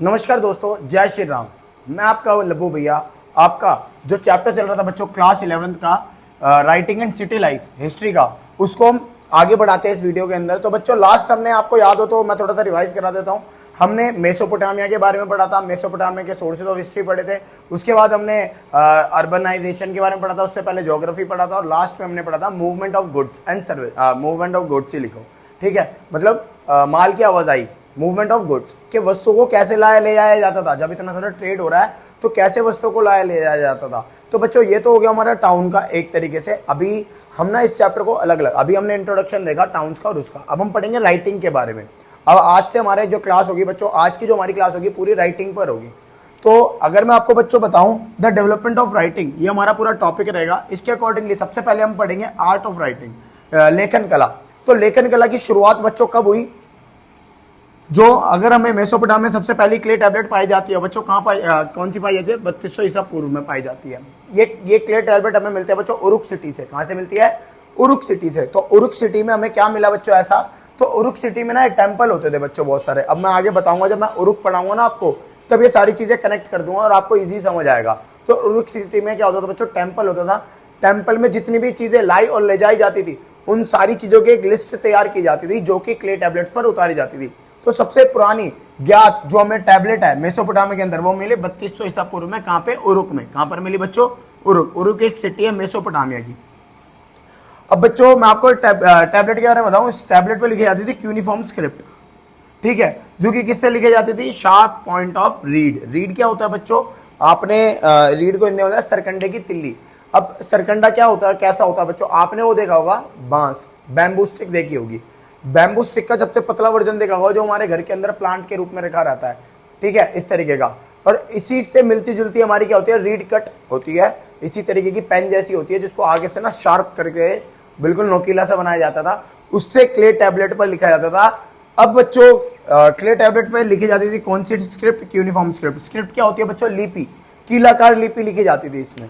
नमस्कार दोस्तों, जय श्री राम। मैं आपका लब्बू भैया। आपका जो चैप्टर चल रहा था बच्चों क्लास 11th का writing and city life history का, उसको हम आगे बढ़ाते हैं इस वीडियो के अंदर। तो बच्चों लास्ट हमने, आपको याद हो तो मैं थोड़ा सा रिवाइज करा देता हूँ, हमने मेसोपोटामिया के बारे में पढ़ा था, मेसोपोटामिया के सोर्सेज ऑफ हिस्ट्री पढ़े थे। उसके बाद हमने अर्बनाइजेशन के बारे में पढ़ा था, उससे पहले ज्योग्राफी पढ़ा था, और लास्ट में हमने पढ़ा था movement of goods and service, movement of goods ही लिखो, ठीक है। मतलब माल की आवाजाही, मूवमेंट ऑफ गुड्स के वस्तुओं को कैसे लाया ले जाया जाता था। जब इतना सारा ट्रेड हो रहा है तो कैसे वस्तुओं को लाया ले जाया जाता था। तो बच्चों ये तो हो गया हमारा टाउन का एक तरीके से। अभी हम ना इस चैप्टर को अलग अलग, अभी हमने इंट्रोडक्शन देखा टाउन्स का और उसका, अब हम पढ़ेंगे राइटिंग के बारे में। अब आज से हमारे जो क्लास होगी बच्चों, आज की जो हमारी क्लास होगी पूरी राइटिंग पर होगी। तो अगर मैं आपको बच्चों बताऊं द डेवलपमेंट ऑफ राइटिंग, ये हमारा पूरा टॉपिक रहेगा। इसके अकॉर्डिंगली सबसे पहले हम पढ़ेंगे आर्ट ऑफ राइटिंग, लेखन कला। तो लेखन कला की शुरुआत बच्चों कब हुई? जो अगर हमें मेसोपोटामिया में सबसे पहली क्ले टैबलेट पाई जाती है बच्चों, कहाँ पाई, कौन सी पाई जाती है? 3200 ईसा पूर्व में पाई जाती है। ये क्ले टैबलेट हमें मिलते हैं बच्चों उरुक सिटी से। कहाँ से मिलती है? उरुक सिटी से। तो उरुक सिटी में हमें क्या मिला बच्चों ऐसा? तो उरुक सिटी में ना टेम्पल होते थे बच्चों बहुत सारे। अब मैं आगे बताऊंगा, जब मैं उरुक पढ़ाऊंगा ना आपको, तब ये सारी चीजें कनेक्ट कर दूंगा और आपको ईजी समझ आएगा। तो उरुक सिटी में क्या होता था बच्चों? टेम्पल होता था। टेम्पल में जितनी भी चीजें लाई और ले जाई जाती थी, उन सारी चीजों की एक लिस्ट तैयार की जाती थी, जो कि क्ले टैबलेट पर उतारी जाती थी। तो सबसे पुरानी ज्ञात जो हमें टैबलेट है मेसोपोटामिया के अंदर, वो मिले 3200 ईसा पूर्व में। कहां पे? उरुक में। कहां पर मिली बच्चों? उरुक। उरुक एक सिटी है मेसोपोटामिया की। अब बच्चों मैं आपको टैबलेट के बारे में बताऊं। इस टैबलेट पे लिखी जाती थी क्यूनिफॉर्म स्क्रिप्ट, ठीक है, जो कि किससे लिखी जाती थी? Sharp point of read. Read क्या होता है बच्चों? आपने रीड को हिंदी में होता है सरकंडे की तिल्ली। अब सरकंडा क्या होता है, कैसा होता है बच्चों? आपने वो देखा होगा बांस, बैम्बू स्टिक देखी होगी। बैम्बू स्टिक का सबसे पतला वर्जन देखा होगा, जो हमारे घर के अंदर प्लांट के रूप में रखा रहता है, ठीक है, इस तरीके का। और इसी से मिलती जुलती हमारी क्या होती है? रीड कट होती है। इसी तरीके की पेन जैसी होती है, जिसको आगे से ना शार्प करके बिल्कुल नोकीला सा बनाया जाता था। उससे क्ले टैबलेट पर लिखा जाता था। अब बच्चों क्ले टैबलेट पर लिखी जाती थी कौन सी स्क्रिप्ट? Uniform script. स्क्रिप्ट क्या होती है बच्चों? लिपि, कीलाकार लिपि लिखी जाती थी इसमें।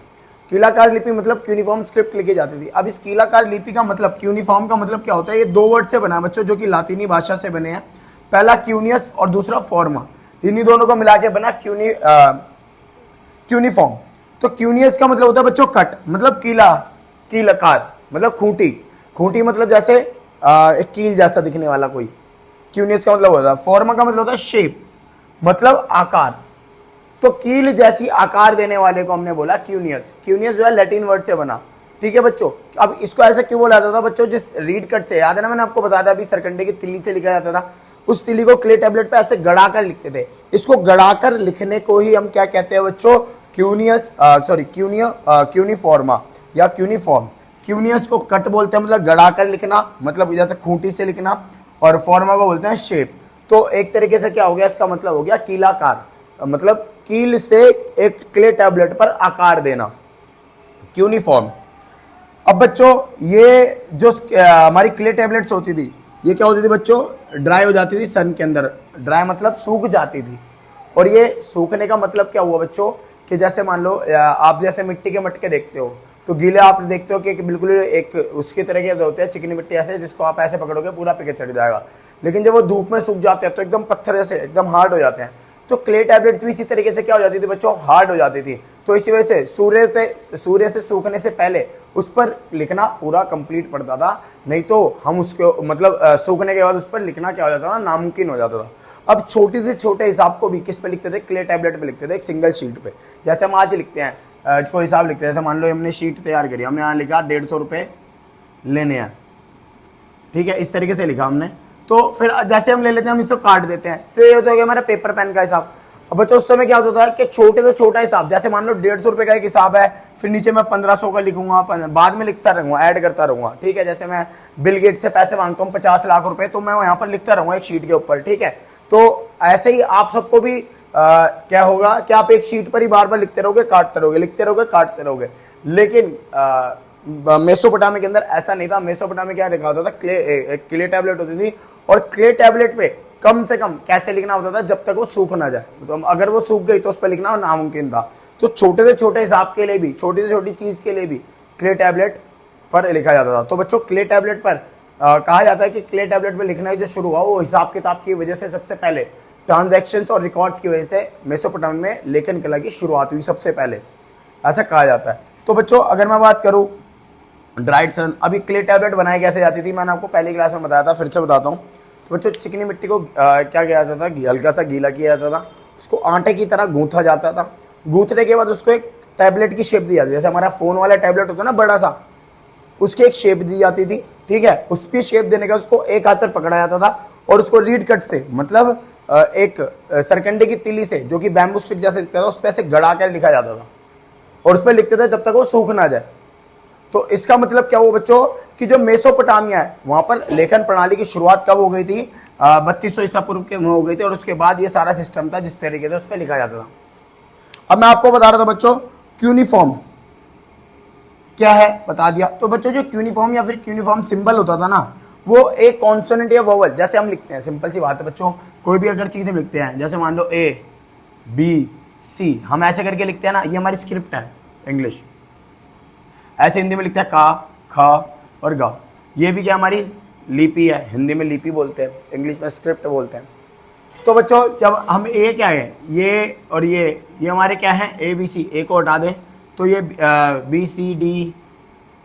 कीलाकार लिपि मतलब यूनिफॉर्म स्क्रिप्ट लिखी जाती थी। अब इस कीलाकार लिपि का मतलब, यूनिफॉर्म का मतलब क्या होता है? ये दो वर्ड से बना है बच्चों, जो कि लातीनी भाषा से बने हैं। पहला क्यूनियस और दूसरा फॉर्मा। इन्हीं दोनों को मिला के बना क्यूनिफॉर्म। तो क्यूनियस का मतलब होता है बच्चों कट, मतलब कीला, कीलाकार मतलब खूंटी। खूंटी मतलब जैसे एक कील जैसा दिखने वाला कोई। क्यूनियस का मतलब होता है। फॉर्मा का मतलब होता है शेप, मतलब आकार। तो कील जैसी आकार देने वाले को हमने बोला क्यूनियस। क्यूनियस जो है लैटिन वर्ड से बना, ठीक है बच्चों। अब इसको ऐसा क्यों बोला जाता था बच्चों? जिस रीड कट से, याद है ना मैंने आपको बताया था अभी, सरकंडे की तिल्ली से लिखा जाता था। उस तिल्ली को क्ले टैबलेट पे ऐसे गड़ाकर लिखते थे। इसको गड़ाकर लिखने को ही हम क्या कहते हैं बच्चों? क्यूनियस, सॉरी क्यूनिफॉर्मा या क्यूनिफॉर्म। क्यूनियस को कट बोलते हैं, मतलब गड़ाकर लिखना, मतलब जैसे खूंटी से लिखना। और फॉर्मा को बोलते हैं शेप। तो एक तरीके से क्या हो गया? इसका मतलब हो गया कीलाकार, मतलब कील से एक क्ले टैबलेट पर आकार देना, क्यूनिफॉर्म। अब बच्चों ये जो हमारी क्ले टैबलेट्स होती थी, ये क्या होती थी बच्चों? ड्राई हो जाती थी सन के अंदर। ड्राई मतलब सूख जाती थी। और ये सूखने का मतलब क्या हुआ बच्चों? कि जैसे मान लो आप जैसे मिट्टी के मटके देखते हो, तो गीले आप देखते हो कि बिल्कुल एक उसकी तरह के होते हैं, चिकनी मिट्टी ऐसे, जिसको आप ऐसे पकड़ोगे पूरा पिके चढ़ जाएगा। लेकिन जब वो धूप में सूख जाते हैं तो एकदम पत्थर जैसे एकदम हार्ड हो जाते हैं। तो क्ले टैबलेट्स भी इसी तरीके से क्या हो जाती थी बच्चों? हार्ड हो जाती थी। तो इसी वजह से सूर्य से सूखने से पहले उस पर लिखना पूरा कंप्लीट पड़ता था। नहीं तो हम उसको मतलब सूखने के बाद उस पर लिखना क्या हो जाता था? नामुमकिन हो जाता था। अब छोटे से छोटे हिसाब को भी किस पे लिखते थे? क्ले टैबलेट पे लिखते थे, एक सिंगल शीट पे। जैसे हम आज लिखते हैं, कोई हिसाब लिखते हैं, मान लो हमने शीट तैयार करी, हमने यहाँ लिखा 150 रुपये लेने हैं, ठीक है, इस तरीके से लिखा हमने। तो फिर जैसे हम ले लेते हैं, हम इसको काट देते हैं, तो ये होता है हमारा पेपर पेन का हिसाब। अब बच्चों उस समय क्या होता है कि छोटे से छोटा हिसाब, जैसे मान लो 150 रुपये का एक हिसाब है, फिर नीचे मैं 1500 का लिखूंगा, बाद में लिखता रहूंगा, ऐड करता रहूंगा, ठीक है। जैसे मैं बिल गेट्स से पैसे मांगता हूँ 50 लाख रुपए, तो मैं यहाँ पर लिखता रहूंगा एक शीट के ऊपर, ठीक है। तो ऐसे ही आप सबको भी क्या होगा कि आप एक शीट पर ही बार बार लिखते रहोगे, काटते रहोगे, लिखते रहोगे, काटते रहोगे। लेकिन मेसोपोटामिया के अंदर ऐसा नहीं था। मेसोपोटामिया क्या लिखा होता था? क्ले टैबलेट होती थी, और क्ले टैबलेट पे कम से कम कैसे लिखना होता था? जब तक वो सूख ना जाए। तो अगर वो सूख गई तो उस पर लिखना नामुमकिन था। तो छोटे से छोटे हिसाब के लिए भी, छोटी से छोटी चीज के लिए भी क्ले टैबलेट पर लिखा जाता था। तो बच्चों क्ले टैबलेट पर कहा जाता है कि क्ले टैबलेट पर लिखना जो शुरू हुआ वो हिसाब किताब की वजह से सबसे पहले ट्रांजैक्शंस और रिकॉर्ड्स की वजह से मेसोपोटामिया में लेखन कला की शुरुआत हुई सबसे पहले, ऐसा कहा जाता है। तो बच्चों अगर मैं बात करूं ड्राइड सन, अभी क्ले टैबलेट बनाई कैसे जाती थी, मैंने आपको पहली क्लास में बताया था, फिर से बताता हूँ। तो बच्चों चिकनी मिट्टी को क्या किया जाता था, हल्का सा गीला किया जाता था, उसको आटे की तरह गूंथा जाता था। गूंथने के बाद उसको एक टैबलेट की शेप दी जाती थी, जैसे हमारा फोन वाला टैबलेट होता है ना बड़ा सा, उसकी एक शेप दी जाती थी, ठीक है। उसकी शेप देने का उसको एक हाथ पर पकड़ा जाता था और उसको रीड कट से, मतलब एक सरकंडे की तिली से, जो कि बैम्बू स्टिक जैसे दिखता था, उस पर ऐसे गड़ा कर लिखा जाता था और उस पर लिखते थे जब तक वो सूख ना जाए। तो इसका मतलब क्या हुआ बच्चों कि जो मेसोपोटामिया है वहां पर लेखन प्रणाली की शुरुआत कब हो गई थी, 3200 ईसा पूर्व के हो गई थी, और उसके बाद ये सारा सिस्टम था जिस तरीके से उस पर लिखा जाता था। अब मैं आपको बता रहा था बच्चों क्यूनिफॉर्म क्या है, बता दिया। तो बच्चों जो क्यूनिफॉर्म या फिर क्यूनिफॉर्म सिंबल होता था ना, वो एक कॉन्सोनेंट या वोवल, जैसे हम लिखते हैं, सिंपल सी बात है बच्चों, कोई भी अगर चीज़ हम लिखते हैं, जैसे मान लो A B C, हम ऐसे करके लिखते हैं ना, ये हमारी स्क्रिप्ट है इंग्लिश। ऐसे हिंदी में लिखते हैं का, खा और गा, ये भी क्या हमारी लिपि है, हिंदी में लिपि बोलते हैं, इंग्लिश में स्क्रिप्ट बोलते हैं। तो बच्चों जब हम ए क्या है, ये और ये हमारे क्या है, ABC, ए को हटा दें तो ये BCD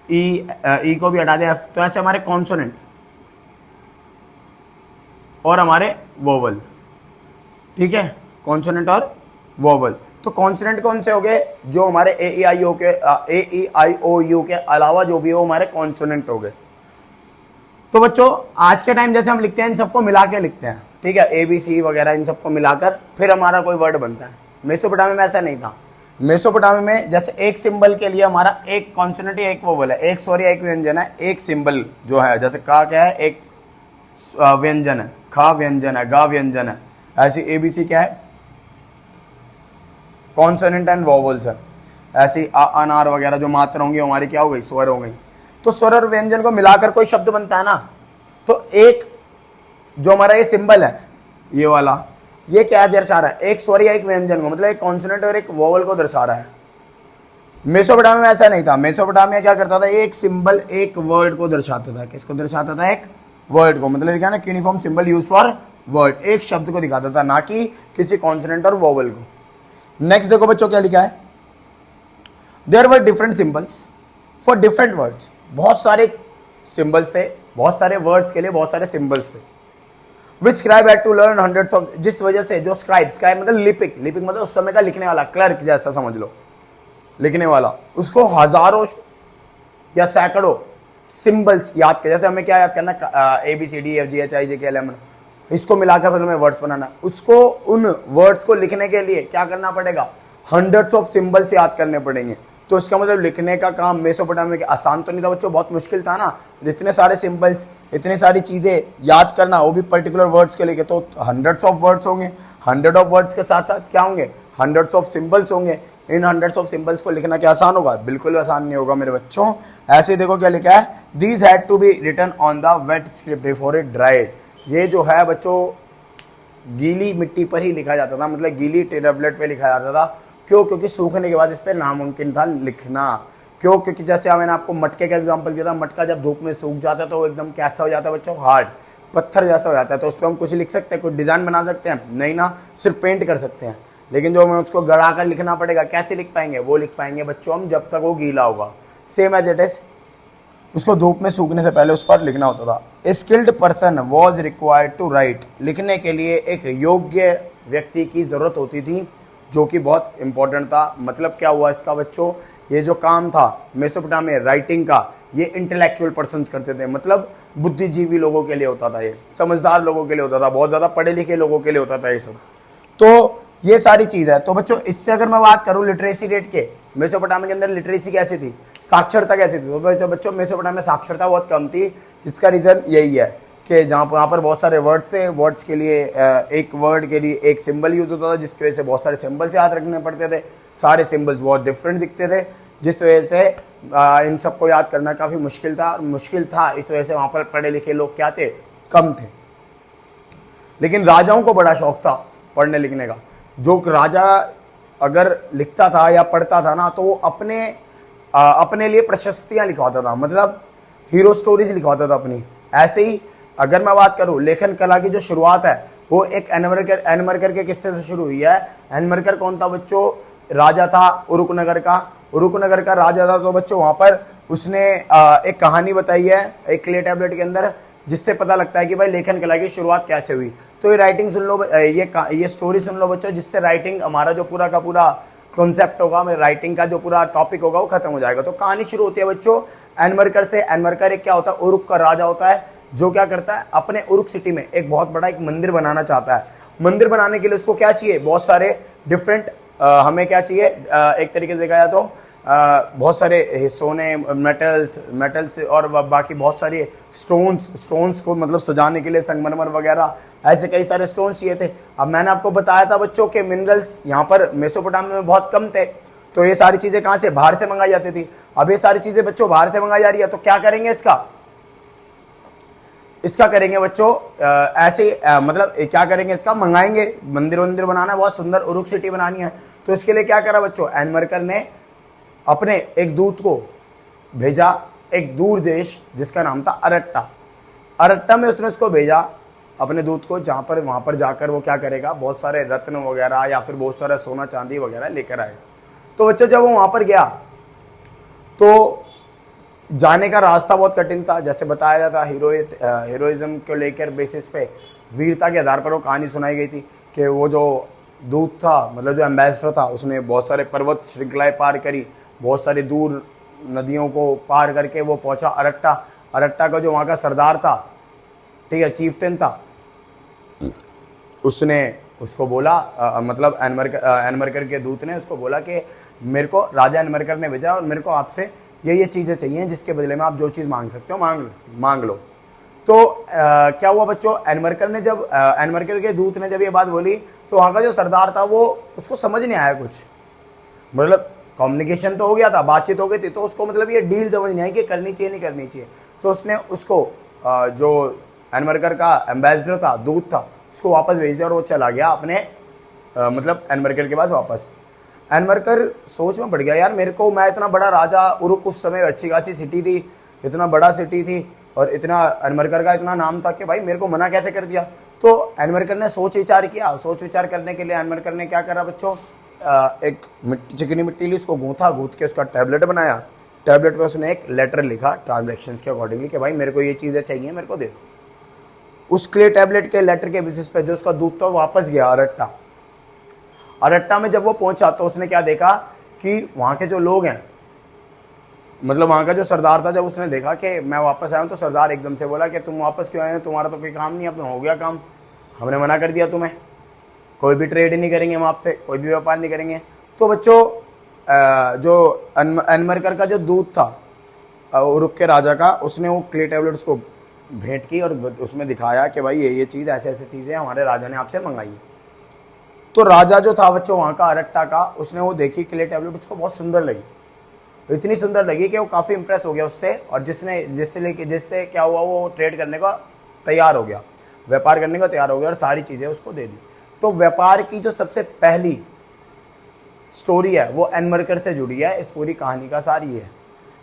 E को भी हटा दें F, तो ऐसे हमारे कॉन्सोनेंट और हमारे वोवल, ठीक है, कॉन्सोनेंट और वोवल। तो कॉन्सोनेंट कौन से हो गए, जो हमारे AEIOU के अलावा जो भी हो हमारे कॉन्सोनेंट हो गए। तो बच्चों आज के टाइम जैसे हम लिखते हैं, इन सबको मिला के लिखते हैं, ठीक है, ABC वगैरह इन सबको मिलाकर फिर हमारा कोई वर्ड बनता है। मेसोपोटामिया में ऐसा नहीं था। मेसोपोटामिया में जैसे एक सिंबल के लिए हमारा एक कॉन्सोनेंट या एक वोवल है, एक स्वर या एक व्यंजन है, एक सिंबल जो है, जैसे का क्या है, एक व्यंजन है, खा व्यंजन है, गा व्यंजन है, ऐसी ABC क्या है, कॉन्सोनेंट एंड वोवल्स है। ऐसी अनार वगैरह जो मात्रा होंगी हमारी क्या हो गई, स्वर हो गई। तो स्वर और व्यंजन को मिलाकर कोई शब्द बनता है ना, तो एक जो हमारा ये सिंबल है, ये वाला, ये क्या दर्शा रहा है, एक स्वर या एक व्यंजन को, मतलब एक कॉन्सोनेंट और एक वोवल को दर्शा रहा है। मेसोपोटामिया में ऐसा नहीं था। मेसोपोटामिया क्या करता था, एक सिंबल एक वर्ड को दर्शाता था। किसको दर्शाता था, एक वर्ड को, मतलब क्या ना, uniform symbol used for word, एक शब्द को दिखाता था, ना कि किसी कॉन्सोनेंट और वोवल को। नेक्स्ट देखो बच्चों क्या लिखा है, there were different symbols for different words. बहुत सारे सिंबल्स थे, बहुत सारे वर्ड्स के लिए बहुत सारे सिंबल्स थे। Which scribe had to learn hundreds of, जिस वजह से जो स्क्राइब मतलब लिपिक मतलब उस समय का लिखने वाला, क्लर्क जैसा समझ लो, लिखने वाला, उसको हजारों या सैकड़ों सिंबल्स याद कर, जैसे हमें क्या याद करना, ABCDEFGHIJKLM, इसको मिलाकर फिर हमें वर्ड्स बनाना, उसको उन वर्ड्स को लिखने के लिए क्या करना पड़ेगा, हंड्रेड्स ऑफ सिंबल्स याद करने पड़ेंगे। तो इसका मतलब लिखने का काम मेसोपोटामिया के आसान तो नहीं था बच्चों, बहुत मुश्किल था ना, इतने सारे सिंबल्स, इतनी सारी चीज़ें याद करना, वो भी पर्टिकुलर वर्ड्स के लिए, तो हंड्रेड्स ऑफ वर्ड्स होंगे, हंड्रेड ऑफ वर्ड्स के साथ साथ क्या होंगे, हंड्रेड्स ऑफ सिंबल्स होंगे। इन हंड्रेड्स ऑफ सिंबल्स को लिखना क्या आसान होगा, बिल्कुल आसान नहीं होगा मेरे बच्चों। ऐसे ही देखो क्या लिखा है, these had to be written on the wet script before it dried. ये जो है बच्चों गीली मिट्टी पर ही लिखा जाता था, मतलब गीली टैबलेट पे लिखा जाता था। क्यों, क्योंकि सूखने के बाद इस पर नामुमकिन था लिखना। क्यों, क्योंकि जैसे मैंने आपको मटके का एग्जांपल दिया था, मटका जब धूप में सूख जाता है तो वो एकदम कैसा हो जाता है बच्चों, हार्ड, पत्थर जैसा हो जाता है। तो उस पर हम कुछ लिख सकते हैं, कुछ डिज़ाइन बना सकते हैं, नहीं ना, सिर्फ पेंट कर सकते हैं। लेकिन जो हमें उसको गड़ा कर लिखना पड़ेगा, कैसे लिख पाएंगे, वो लिख पाएंगे बच्चों हम जब तक वो गीला होगा। सेम एज इट इज, उसको धूप में सूखने से पहले उस पर लिखना होता था। A skilled person was required to write, लिखने के लिए एक योग्य व्यक्ति की ज़रूरत होती थी, जो कि बहुत इंपॉर्टेंट था। मतलब क्या हुआ इसका बच्चों, ये जो काम था मेसोपोटामिया में राइटिंग का, ये इंटेलेक्चुअल पर्सन्स करते थे, मतलब बुद्धिजीवी लोगों के लिए होता था, ये समझदार लोगों के लिए होता था, बहुत ज़्यादा पढ़े लिखे लोगों के लिए होता था ये सब। तो ये सारी चीज़ है। तो बच्चों इससे अगर मैं बात करूँ लिटरेसी रेट के, मेसोपोटामिया के अंदर लिटरेसी कैसी थी, साक्षरता कैसी थी, तो बच्चों मेसोपोटामिया में साक्षरता बहुत कम थी, जिसका रीज़न यही है कि वहाँ पर बहुत सारे वर्ड्स थे, वर्ड्स के लिए एक वर्ड के लिए एक सिंबल यूज होता था, जिसकी वजह से बहुत सारे सिंबल्स याद रखने पड़ते थे, सारे सिंबल्स बहुत डिफरेंट दिखते थे, जिस वजह से इन सबको याद करना काफ़ी मुश्किल था। इस वजह से वहाँ पर पढ़े लिखे लोग क्या थे, कम थे। लेकिन राजाओं को बड़ा शौक था पढ़ने लिखने का। जो राजा अगर लिखता था या पढ़ता था ना, तो वो अपने लिए प्रशस्तियाँ लिखवाता था, मतलब हीरो स्टोरीज लिखवाता था अपनी। ऐसे ही अगर मैं बात करूँ लेखन कला की जो शुरुआत है वो एक एनमरकर के किस्से से शुरू हुई है। एनमरकर कौन था बच्चों? राजा था उरुकनगर का। उरुकनगर का राजा था। तो बच्चों वहां पर उसने एक कहानी बताई है एक क्ले टैबलेट के अंदर, जिससे पता लगता है कि भाई लेखन कला की शुरुआत कैसे हुई। तो ये राइटिंग सुन लो, ये स्टोरी सुन लो बच्चों, जिससे राइटिंग हमारा जो पूरा का पूरा कॉन्सेप्ट होगा, राइटिंग का जो पूरा टॉपिक होगा वो खत्म हो जाएगा। तो कहानी शुरू होती है बच्चों एनमरकर से। एनमरकर एक क्या होता है? उरुक का राजा होता है, जो क्या करता है अपने उरुक सिटी में एक बहुत बड़ा एक मंदिर बनाना चाहता है। मंदिर बनाने के लिए उसको क्या चाहिए? बहुत सारे डिफरेंट हमें क्या चाहिए? एक तरीके से देखा जाए तो बहुत सारे सोने, मेटल्स और बाकी बहुत सारे स्टोन्स को मतलब सजाने के लिए संगमरमर वगैरह ऐसे कई सारे स्टोन्स चाहिए थे। अब मैंने आपको बताया था बच्चों के मिनरल्स यहाँ पर मेसोपोटामिया में बहुत कम थे, तो ये सारी चीजें कहाँ से? बाहर से मंगाई जाती थी। अब ये सारी चीजें बच्चों बाहर से मंगाई जा रही है, तो क्या करेंगे इसका करेंगे बच्चों ऐसे मतलब क्या करेंगे? इसका मंगाएंगे। मंदिर बनाना है, बहुत सुंदर उरुक सिटी बनानी है। तो इसके लिए क्या करा बच्चों? एनमरकर ने अपने एक दूत को भेजा एक दूर देश जिसका नाम था अरट्टा। अरट्टा में उसने उसको भेजा अपने दूत को, जहाँ पर वहाँ पर जाकर वो क्या करेगा? बहुत सारे रत्न वगैरह या फिर बहुत सारा सोना चांदी वगैरह लेकर आएगा। तो बच्चों जब वो वहाँ पर गया तो जाने का रास्ता बहुत कठिन था। जैसे बताया जाता हीरोइज्म को लेकर बेसिस पे, वीरता के आधार पर वो कहानी सुनाई गई थी कि वो जो दूत था, मतलब जो एम्बेसडर था, उसने बहुत सारे पर्वत श्रृंखलाएं पार करी, बहुत सारी दूर नदियों को पार करके वो पहुंचा अरट्टा। अरट्टा का जो वहाँ का सरदार था, ठीक है, चीफ्टेन था, उसने उसको बोला मतलब एनमरकर के दूत ने उसको बोला कि मेरे को राजा एनमरकर ने भेजा और मेरे को आपसे ये चीज़ें चाहिए जिसके बदले में आप जो चीज़ मांग सकते हो मांग लो। तो क्या हुआ बच्चों? एनमरकर के दूत ने जब ये बात बोली तो वहाँ का जो सरदार था वो उसको समझ नहीं आया कुछ। मतलब कम्युनिकेशन तो हो गया था, बातचीत हो गई थी, तो उसको मतलब ये डील समझ नहीं आई कि करनी चाहिए नहीं करनी चाहिए। तो उसने उसको जो एनमरकर का एम्बेसडर था, दूत था, उसको वापस भेज दिया और वो चला गया अपने मतलब एनमरकर के पास वापस। एनमरकर सोच में पड़ गया, यार मेरे को, मैं इतना बड़ा राजा, उरुक उस समय अच्छी खासी सिटी थी, इतना बड़ा सिटी थी और इतना एनमरकर का इतना नाम था कि भाई मेरे को मना कैसे कर दिया। तो एनमरकर ने सोच विचार किया। सोच विचार करने के लिए एनमरकर ने क्या करा बच्चों? एक चिकनी मिट्टी ली, उसको गूंथ के उसका टैबलेट बनाया। टैबलेट पे उसने एक लेटर लिखा ट्रांजैक्शंस के अकॉर्डिंगली कि भाई मेरे को ये चीज़ें चाहिए, मेरे को दे दो। उस क्ले टैबलेट के लेटर के बेसिस पे जो उसका दूत था वापस गया अरट्टा। अरट्टा में जब वो पहुंचा तो उसने क्या देखा कि वहाँ के जो लोग हैं, मतलब वहाँ का जो सरदार था, जब उसने देखा कि मैं वापस आया हूँ, तो सरदार एकदम से बोला कि तुम वापस क्यों आए हो? तुम्हारा तो कोई काम नहीं, अब हो गया काम, हमने मना कर दिया तुम्हें, कोई भी ट्रेड नहीं करेंगे हम आपसे, कोई भी व्यापार नहीं करेंगे। तो बच्चों जो एनमरकर का जो दूत था उरुक के राजा का, उसने वो क्ले टैबलेट्स को भेंट की और उसमें दिखाया कि भाई ये चीज़ ऐसे ऐसे चीज़ें हमारे राजा ने आपसे मंगाई है। तो राजा जो था बच्चों वहाँ का अरट्टा का, उसने वो देखी क्ले टैबलेट, उसको बहुत सुंदर लगी, इतनी सुंदर लगी कि वो काफ़ी इंप्रेस हो गया उससे, और जिससे क्या हुआ, वो ट्रेड करने का तैयार हो गया, व्यापार करने का तैयार हो गया और सारी चीज़ें उसको दे दी। तो व्यापार की जो सबसे पहली स्टोरी है वो एनमरकर से जुड़ी है। इस पूरी कहानी का सार ये है,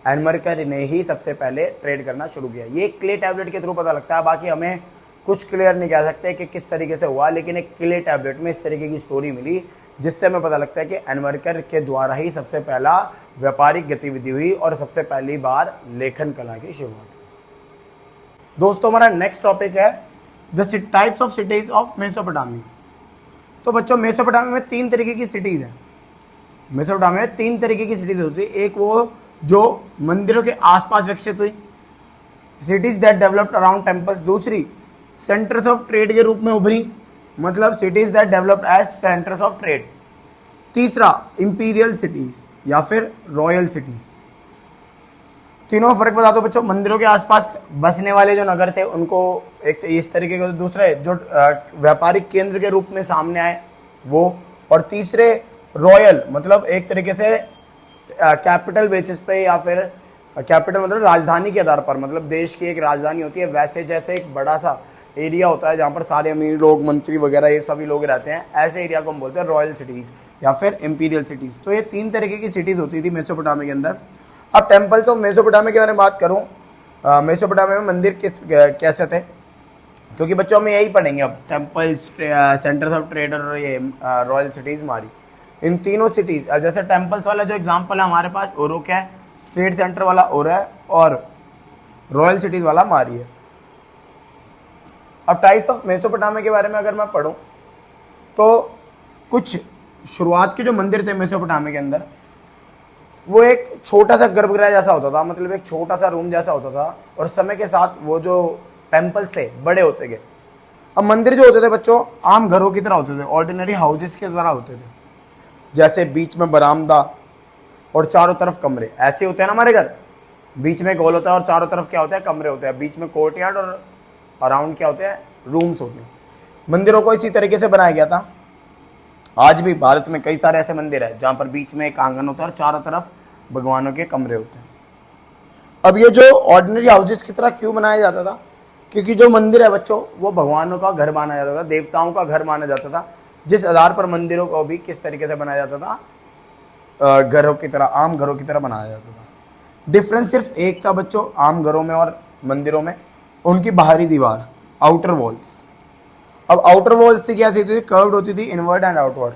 एनमरकर ने ही सबसे पहले ट्रेड करना शुरू किया। ये क्ले टैबलेट के थ्रू पता लगता है, बाकी हमें कुछ क्लियर नहीं कह सकते कि किस तरीके से हुआ, लेकिन एक क्ले टैबलेट में इस तरीके की स्टोरी मिली जिससे हमें पता लगता है कि एनमरकर के द्वारा ही सबसे पहला व्यापारिक गतिविधि हुई और सबसे पहली बार लेखन कला की शुरुआत हुई। दोस्तों हमारा नेक्स्ट टॉपिक है the types of cities of Mesopotamia. तो बच्चों मेसोपोटामिया में 3 तरीके की सिटीज़ हैं। मेसोपोटामिया में 3 तरीके की सिटीज होती है। एक वो जो मंदिरों के आसपास विकसित हुई, cities that developed around temples. दूसरी सेंटर्स ऑफ ट्रेड के रूप में उभरी, मतलब cities that developed as centres of trade. तीसरा इंपीरियल सिटीज या फिर रॉयल सिटीज। तीनों फर्क बता दो बच्चों। मंदिरों के आसपास बसने वाले जो नगर थे उनको एक इस तरीके के, दूसरे जो व्यापारिक केंद्र के रूप में सामने आए वो, और तीसरे रॉयल, मतलब एक तरीके से कैपिटल बेसिस पे या फिर कैपिटल मतलब राजधानी के आधार पर, मतलब देश की एक राजधानी होती है वैसे, जैसे एक बड़ा सा एरिया होता है जहाँ पर सारे अमीर लोग, मंत्री वगैरह ये सभी लोग रहते हैं, ऐसे एरिया को हम बोलते हैं रॉयल सिटीज़ या फिर इंपीरियल सिटीज़। तो ये 3 तरीके की सिटीज़ होती थी मेसोपोटामिया के अंदर। अब टेम्पल्स ऑफ मेसोपोटामिया के बारे में बात करूँ, मेसोपोटामिया में मंदिर कैसे थे? क्योंकि बच्चों में यही पढ़ेंगे अब, टेम्पल्स, सेंटर्स ऑफ ट्रेड और ये रॉयल सिटीज़ हमारी, इन तीनों सिटीज़। जैसे टेम्पल्स वाला जो एग्जांपल है हमारे पास, ओरो क्या है, स्टेट सेंटर वाला ओरो है, और रॉयल सिटीज़ वाला मारी है। अब टाइप्स ऑफ मेसोपोटामिया के बारे में अगर मैं पढ़ूँ तो कुछ शुरुआत के जो मंदिर थे मेसोपोटामिया के अंदर, वो एक छोटा सा गर्भगृह जैसा होता था, मतलब एक छोटा सा रूम जैसा होता था, और समय के साथ वो जो टेम्पल्स थे बड़े होते गए। अब मंदिर जो होते थे बच्चों आम घरों की तरह होते थे, ऑर्डिनरी हाउसेस की तरह होते थे, जैसे बीच में बरामदा और चारों तरफ कमरे, ऐसे होते हैं ना हमारे घर, बीच में हॉल होता है और चारों तरफ क्या होता है, कमरे होते हैं, बीच में कोर्टयार्ड और अराउंड क्या होते हैं, रूम्स होते हैं। मंदिरों को इसी तरीके से बनाया गया था। आज भी भारत में कई सारे ऐसे मंदिर हैं जहाँ पर बीच में एक आंगन होता है और चारों तरफ भगवानों के कमरे होते हैं। अब ये जो ऑर्डिनरी हाउसेस की तरह क्यों बनाया जाता था, क्योंकि जो मंदिर है बच्चों वो भगवानों का घर माना जाता था, देवताओं का घर माना जाता था, जिस आधार पर मंदिरों को भी किस तरीके से बनाया जाता था, घरों की तरह, आम घरों की तरह बनाया जाता था। डिफरेंस सिर्फ एक था बच्चों आम घरों में और मंदिरों में, उनकी बाहरी दीवार, आउटर वॉल्स। अब आउटर वॉल्स थी क्या होती थी, कर्व्ड होती थी, इनवर्ड एंड आउटवर्ड,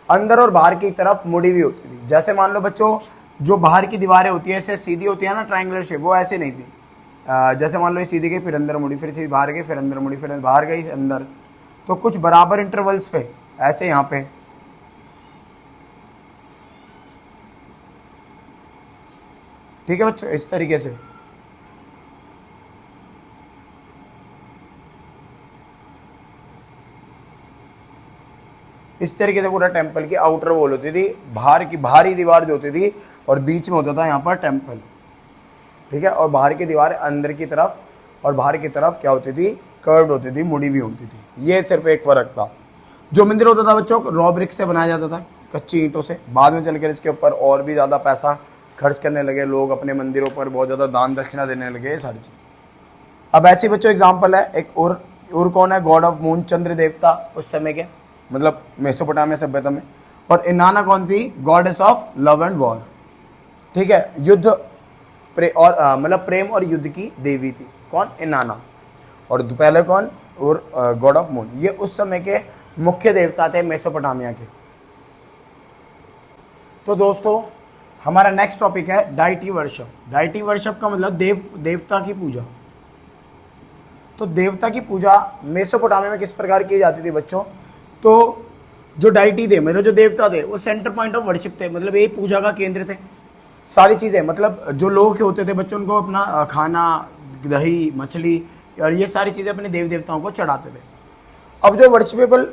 अंदर और बाहर की तरफ मुड़ी हुई होती थी। जैसे मान लो बच्चों जो बाहर की दीवारें होती है ऐसे सीधी होती है ना, ट्रायंगुलर शेप, वो ऐसे नहीं थी। जैसे मान लो ये सीधी गई फिर अंदर मुड़ी, फिर सीधी बाहर गई फिर अंदर मुड़ी, फिर बाहर गई अंदर, तो कुछ बराबर इंटरवल्स पे ऐसे यहाँ पे। ठीक है बच्चों, इस तरीके से। इस तरीके से पूरा टेम्पल की आउटर वॉल होती थी, बाहर की भारी दीवार जो होती थी, और बीच में होता था यहाँ पर टेम्पल। ठीक है, और बाहर की दीवार अंदर की तरफ और बाहर की तरफ क्या होती थी, कर्व्ड होती थी, मुड़ी हुई होती थी। ये सिर्फ एक फर्क था। जो मंदिर होता था बच्चों रॉ ब्रिक से बनाया जाता था, कच्ची ईंटों से। बाद में चलकर इसके ऊपर और भी ज़्यादा पैसा खर्च करने लगे लोग, अपने मंदिरों पर बहुत ज़्यादा दान दक्षिणा देने लगे, ये सारी चीज़। अब ऐसी बच्चों एग्जाम्पल है एक और कौन है, गॉड ऑफ मून, चंद्र देवता उस समय के, मतलब मेसोपोटामिया सभ्यता में। और इनाना कौन थी, goddess of love and war. ठीक है, युद्ध और मतलब प्रेम और युद्ध की देवी थी, कौन, इनाना। और पहले कौन, और गॉड ऑफ मून, ये उस समय के मुख्य देवता थे मेसोपोटामिया के। तो दोस्तों हमारा नेक्स्ट टॉपिक है डाइटी वर्शिप। डाइटी वर्शिप का मतलब देवता की पूजा। तो देवता की पूजा मेसोपोटामिया में किस प्रकार की जाती थी बच्चों, तो जो डाइटी थे, मतलब जो देवता थे, वो सेंटर पॉइंट ऑफ वर्शिप थे, मतलब यही पूजा का केंद्र थे। सारी चीज़ें, मतलब जो लोग होते थे बच्चों, उनको अपना खाना, दही, मछली और ये सारी चीज़ें अपने देव देवताओं को चढ़ाते थे। अब जो वर्शिपेबल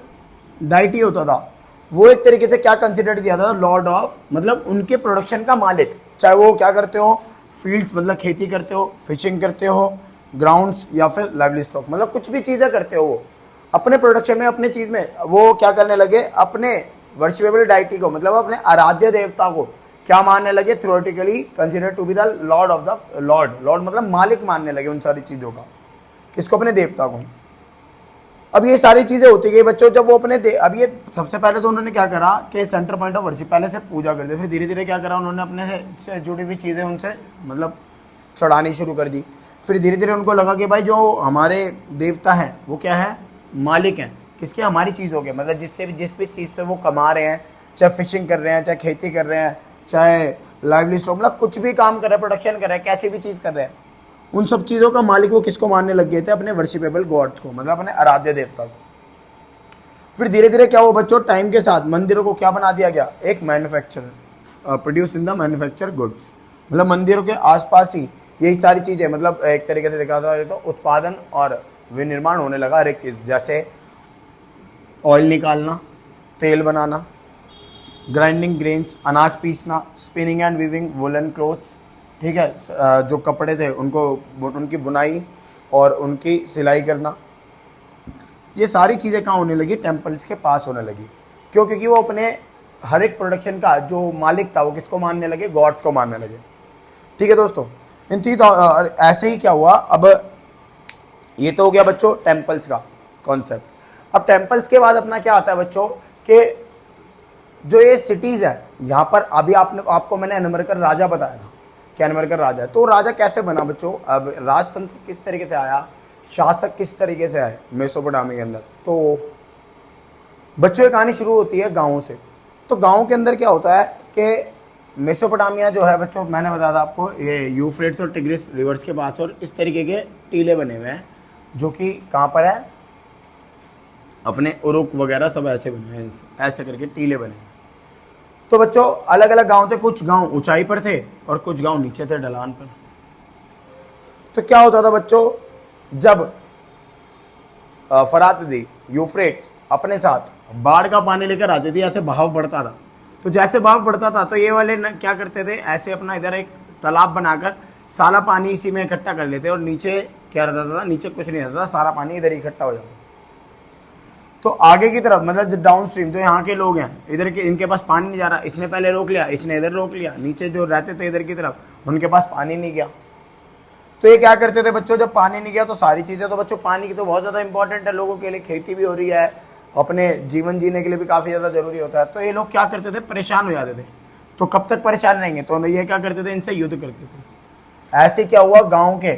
डाइटी होता था वो एक तरीके से क्या कंसिडर किया था, लॉर्ड ऑफ, मतलब उनके प्रोडक्शन का मालिक। चाहे वो क्या करते हो, फील्ड्स मतलब खेती करते हो, फिशिंग करते हो, ग्राउंड्स, या फिर लाइवली स्टॉक, मतलब कुछ भी चीज़ें करते हो, वो अपने प्रोडक्शन में, अपने चीज़ में वो क्या करने लगे, अपने वर्शिपेबल डाइटी को, मतलब अपने आराध्य देवता को क्या मानने लगे, theoretically consider to be the lord of the lord मतलब मालिक मानने लगे उन सारी चीज़ों का। किसको, अपने देवता को। अब ये सारी चीज़ें होती गई बच्चों, जब वो अपने अब ये सबसे पहले तो उन्होंने क्या करा कि सेंटर पॉइंट ऑफ वर्शिप, पहले से पूजा करते, फिर धीरे धीरे क्या करा उन्होंने अपने से जुड़ी हुई चीज़ें उनसे मतलब चढ़ानी शुरू कर दी। फिर धीरे धीरे उनको लगा कि भाई जो हमारे देवता हैं वो क्या है, मालिक हैं, किसके, हमारी चीज़ों के, मतलब जिस भी चीज़ से वो कमा रहे हैं, चाहे फिशिंग कर रहे हैं, चाहे खेती कर रहे हैं, चाहे लाइवली स्टॉक, मतलब कुछ भी काम कर रहे हैं, प्रोडक्शन कर रहे हैं, कैसी भी चीज़ कर रहे हैं, उन सब चीज़ों का मालिक वो किसको मानने लग गए थे, अपने वर्शिपेबल गॉड्स को, मतलब अपने आराध्य देवता को। फिर धीरे धीरे क्या हुआ बच्चों, टाइम के साथ मंदिरों को क्या बना दिया गया, एक manufacture, produce in the manufacture goods, मतलब मंदिरों के आसपास ही यही सारी चीज़ें, मतलब एक तरीके से देखा जाए तो उत्पादन और विनिर्माण होने लगा हर एक चीज़, जैसे ऑयल निकालना, तेल बनाना, ग्राइंडिंग ग्रेन्स, अनाज पीसना, spinning and weaving woollen clothes. ठीक है, जो कपड़े थे उनको, उनकी बुनाई और उनकी सिलाई करना, ये सारी चीज़ें कहाँ होने लगी, टेम्पल्स के पास होने लगी। क्यों, क्योंकि वो अपने हर एक प्रोडक्शन का जो मालिक था वो किसको मानने लगे, गॉड्स को मानने लगे। ठीक है दोस्तों, इन थी तो ऐसे ही क्या हुआ। अब ये तो हो गया बच्चों टेम्पल्स का कॉन्सेप्ट। अब टेम्पल्स के बाद अपना क्या आता है बच्चों, कि जो ये सिटीज़ है, यहाँ पर अभी आपको मैंने अनमरकर राजा बताया था कि अनमरकर राजा है, तो राजा कैसे बना बच्चों। अब राजतंत्र किस तरीके से आया शासक किस तरीके से आए मेसोपोटामिया के अंदर। तो बच्चों की कहानी शुरू होती है गाँव से। तो गाँव के अंदर क्या होता है कि मेसोपोटामिया जो है बच्चों, मैंने बताया था आपको, ये यूफ्रेट्स और टिग्रिस रिवर्स के पास, और इस तरीके के टीले बने हुए हैं जो कि कहाँ पर है, अपने उरुक वगैरह सब ऐसे बने हैं, ऐसे करके टीले बने हैं। तो बच्चों अलग अलग गांव थे, कुछ गांव ऊंचाई पर थे और कुछ गांव नीचे थे, ढलान पर। तो क्या होता था बच्चों, जब फरात नदी यूफ्रेट्स अपने साथ बाढ़ का पानी लेकर आती थी, ऐसे बहाव बढ़ता था, तो जैसे बहाव बढ़ता था तो ये वाले क्या करते थे, ऐसे अपना इधर एक तालाब बनाकर सारा पानी इसी में इकट्ठा कर लेते, और नीचे क्या रहता था, नीचे कुछ नहीं रहता था, सारा पानी इधर इकट्ठा हो जाता। तो आगे की तरफ मतलब जो डाउन स्ट्रीम, जो यहाँ के लोग हैं, इधर के इनके पास पानी नहीं जा रहा, इसने पहले रोक लिया, इसने इधर रोक लिया, नीचे जो रहते थे इधर की तरफ उनके पास पानी नहीं गया। तो ये क्या करते थे बच्चों, जब पानी नहीं गया तो सारी चीज़ें, तो बच्चों पानी की तो बहुत ज़्यादा इंपॉर्टेंट है लोगों के लिए, खेती भी हो रही है, अपने जीवन जीने के लिए भी काफ़ी ज़्यादा जरूरी होता है। तो ये लोग क्या करते थे, परेशान हो जाते थे। तो कब तक परेशान रहेंगे, तो ये क्या करते थे, इनसे युद्ध करते थे। ऐसे क्या हुआ, गाँव के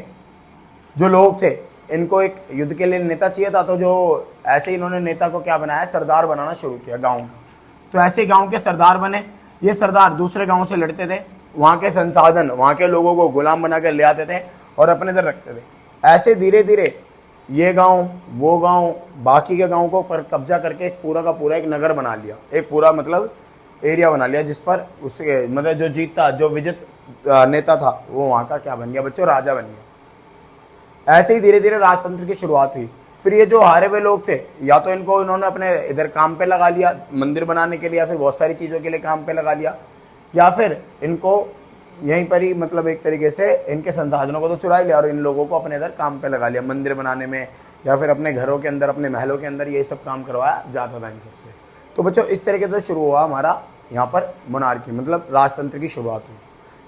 जो लोग थे इनको एक युद्ध के लिए नेता चाहिए था, तो जो ऐसे ही इन्होंने नेता को क्या बनाया, सरदार बनाना शुरू किया गाँव का। तो ऐसे गाँव के सरदार बने। ये सरदार दूसरे गाँव से लड़ते थे, वहाँ के संसाधन, वहाँ के लोगों को गुलाम बना कर ले आते थे और अपने इधर रखते थे। ऐसे धीरे धीरे ये गांव, वो गांव, बाकी के गांव को पर कब्जा करके एक पूरा का पूरा एक नगर बना लिया, एक पूरा मतलब एरिया बना लिया, जिस पर उसके मतलब जो जीतता, जो विजित नेता था, वो वहाँ का क्या बन गया बच्चों, राजा बन गया। ऐसे ही धीरे धीरे राजतंत्र की शुरुआत हुई। फिर ये जो हारे हुए लोग थे, या तो इनको इन्होंने अपने इधर काम पे लगा लिया मंदिर बनाने के लिए, या फिर बहुत सारी चीज़ों के लिए काम पे लगा लिया, या फिर इनको यहीं पर ही मतलब एक तरीके से इनके संसाधनों को तो चुरा लिया और इन लोगों को अपने इधर काम पे लगा लिया, मंदिर बनाने में, या फिर अपने घरों के अंदर, अपने महलों के अंदर, ये सब काम करवाया जाता था इन सबसे। तो बच्चों इस तरीके से शुरू हुआ हमारा यहाँ पर मोनार्की, मतलब राजतंत्र की शुरुआत हुई।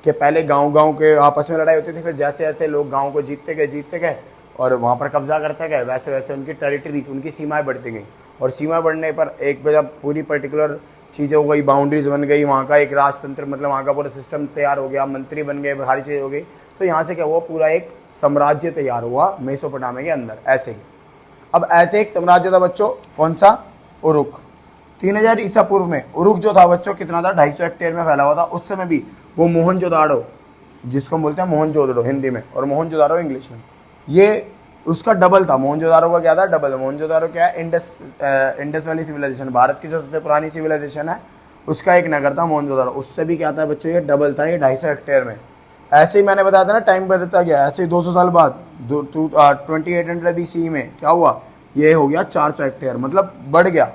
कि पहले गाँव के आपस में लड़ाई होती थी, फिर जैसे जैसे लोग गाँव को जीतते गए और वहाँ पर कब्जा करते गए, वैसे वैसे उनकी टेरिटरीज, उनकी सीमाएँ बढ़ती गई। और सीमा बढ़ने पर एक जब पूरी पर्टिकुलर चीज़ें हो गई, बाउंड्रीज बन गई, वहाँ का एक राजतंत्र मतलब वहाँ का पूरा सिस्टम तैयार हो गया, मंत्री बन गए, सारी चीज़ें हो गई, तो यहाँ से क्या हुआ, पूरा एक साम्राज्य तैयार हुआ मेसोपोटामिया के अंदर। ऐसे ही अब ऐसे एक साम्राज्य था बच्चों, कौन सा, उरुक। 3000 ईसा पूर्व में उरुक जो था बच्चों कितना था, 250 हेक्टेयर में फैला हुआ था। उस समय भी वो मोहनजोदाड़ो, जिसको बोलते हैं मोहनजोदड़ो हिंदी में और मोहनजोदाड़ो इंग्लिश में, ये उसका डबल था। मोहनजोदारो का क्या था, डबल। मोहनजोदारो क्या है, इंडस वैली सिविलाइजेशन, भारत की जो सबसे पुरानी सिविलाइजेशन है, उसका एक नगर था मोहनजोदारो। उससे भी क्या था बच्चों, ये डबल था, ये 250 हेक्टेयर में। ऐसे ही मैंने बताया था ना, टाइम बढ़ता गया, ऐसे ही 200 साल बाद 2800 BCE में क्या हुआ, ये हो गया 400 हेक्टेयर, मतलब बढ़ गया।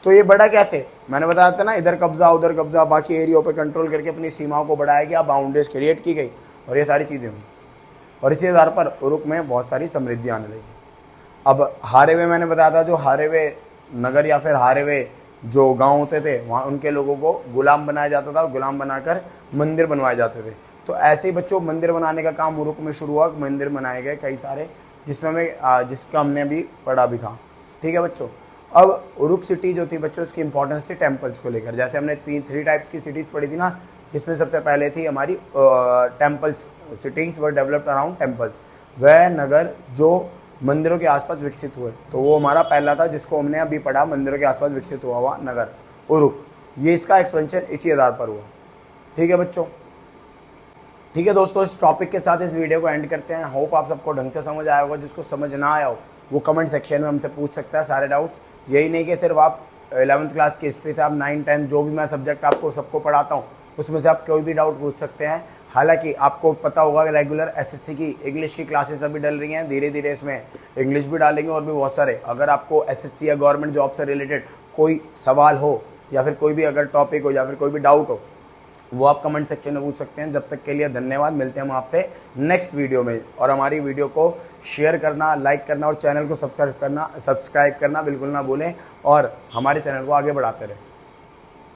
तो ये बढ़ा कैसे, मैंने बताया था ना, इधर कब्जा उधर कब्जा, बाकी एरिया पे कंट्रोल करके अपनी सीमाओं को बढ़ाया गया, बाउंड्रीज क्रिएट की गई और ये सारी चीज़ें हुई। और इसी आधार पर उरुक में बहुत सारी समृद्धि आने लगी। अब हारे हुए, मैंने बताया था, जो हारे हुए नगर या फिर हारे हुए जो गांव होते थे, वहाँ उनके लोगों को गुलाम बनाया जाता था, गुलाम बनाकर मंदिर बनवाए जाते थे। तो ऐसे ही बच्चों मंदिर बनाने का काम उरुक में शुरू हुआ। मंदिर बनाए गए कई सारे, जिसका हमने अभी पढ़ा भी था। ठीक है बच्चों। अब उरुक सिटी जो थी बच्चों, उसकी इंपॉर्टेंस थी टेम्पल्स को लेकर। जैसे हमने थ्री टाइप्स की सिटीज़ पढ़ी थी ना, जिसमें सबसे पहले थी हमारी temples, cities were developed around temples, वह नगर जो मंदिरों के आसपास विकसित हुए। तो वो हमारा पहला था जिसको हमने अभी पढ़ा, मंदिरों के आसपास विकसित हुआ नगर उरुक। ये इसका एक्सपेंशन इसी आधार पर हुआ। ठीक है बच्चों। ठीक है दोस्तों, इस टॉपिक के साथ इस वीडियो को एंड करते हैं। होप आप सबको ढंग से समझ आया होगा। जिसको समझ ना आया हो वो कमेंट सेक्शन में हमसे पूछ सकता है सारे डाउट्स। यही नहीं कि सिर्फ आप 11th क्लास की हिस्ट्री से आप 9, 10 जो भी मैं सब्जेक्ट आपको सबको पढ़ाता हूँ उसमें से आप कोई भी डाउट पूछ सकते हैं। हालांकि आपको पता होगा कि रेगुलर एसएससी की इंग्लिश की क्लासेस अभी डल रही हैं, धीरे धीरे इसमें इंग्लिश भी डालेंगे और भी बहुत सारे। अगर आपको एसएससी या गवर्नमेंट जॉब से रिलेटेड कोई सवाल हो या फिर कोई भी अगर टॉपिक हो या फिर कोई भी डाउट हो, वो आप कमेंट सेक्शन में पूछ सकते हैं। जब तक के लिए धन्यवाद। मिलते हैं हम आपसे नेक्स्ट वीडियो में। और हमारी वीडियो को शेयर करना, लाइक करना और चैनल को सब्सक्राइब करना बिल्कुल ना भूलें और हमारे चैनल को आगे बढ़ाते रहें।